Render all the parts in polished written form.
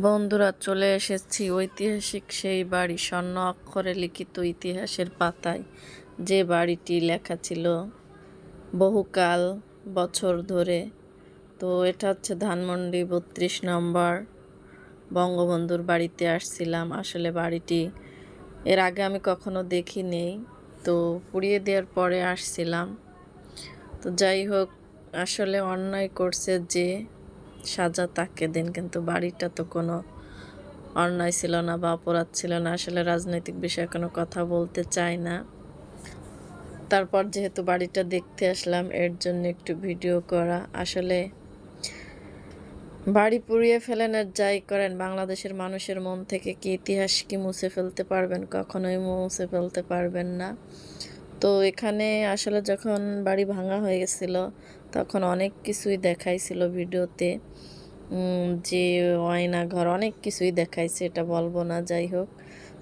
বন্ধুরা, চলে এসেছি ঐতিহাসিক সেই বাড়ি, স্বর্ণ অক্ষরে লিখিত ইতিহাসের পাতায় যে বাড়িটি লেখা ছিল বহুকাল বছর ধরে। তো এটা হচ্ছে ধানমন্ডি 32 নম্বর বঙ্গবন্ধুর বাড়িতে আসছিলাম। আসলে বাড়িটি এর আগে আমি কখনো দেখিনি, তো পুড়িয়ে দেওয়ার পরে আসছিলাম। তো যাই হোক, আসলে অন্যায় করছে যে সাজা তাকে দেন, কিন্তু বাড়িটা তো কোনো অন্যায় ছিল না বা অপরাধ ছিল না। আসলে রাজনৈতিক বিষয়ে কোনো কথা বলতে চাই না। তারপর যেহেতু বাড়িটা দেখতে আসলাম, এর জন্য একটু ভিডিও করা। আসলে বাড়ি পুড়িয়ে ফেলেন আর যাই করেন, বাংলাদেশের মানুষের মন থেকে কি ইতিহাস কি মুছে ফেলতে পারবেন? কখনোই মুছে ফেলতে পারবেন না। তো এখানে আসলে যখন বাড়ি ভাঙা হয়ে গেছিল, তখন অনেক কিছুই দেখাইছিল ভিডিওতে, যে ঘর অনেক কিছুই দেখাইছে, এটা বলবো না। যাই হোক,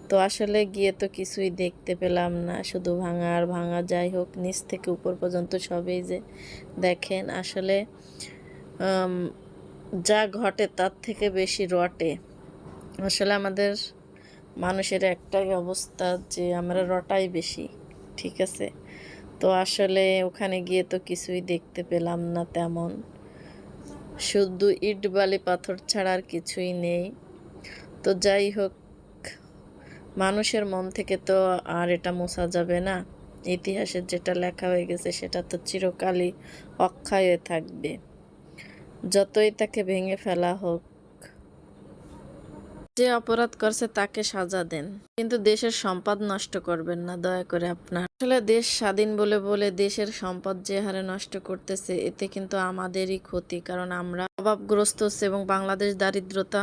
তো আসলে গিয়ে তো কিছুই দেখতে পেলাম না, শুধু ভাঙা আর ভাঙা। যাই হোক, নিচ থেকে উপর পর্যন্ত সবই যে দেখেন, আসলে যা ঘটে তার থেকে বেশি রটে। আসলে আমাদের মানুষের একটাই অবস্থা যে আমরা রটাই বেশি, ঠিক আছে? তো আসলে ওখানে গিয়ে তো কিছুই দেখতে পেলাম না তেমন, শুধু ইট বালি পাথর ছাড়া আর কিছুই নেই। তো যাই হোক, মানুষের মন থেকে তো আর এটা মোছা যাবে না। ইতিহাসের যেটা লেখা হয়ে গেছে সেটা তো চিরকালই অক্ষয় হয়ে থাকবে, যতই তাকে ভেঙে ফেলা হোক। যে অপরাধ করছে তাকে সাজা দেন, কিন্তু দেশের সম্পদ নষ্ট করবেন না দয়া করে। আপনার আসলে দেশ স্বাধীন বলে বলে দেশের সম্পদ যে হারে নষ্ট করতেছে, এতে কিন্তু আমাদেরই ক্ষতি, কারণ আমরা অভাবগ্রস্ত হচ্ছে এবং বাংলাদেশ দারিদ্রতা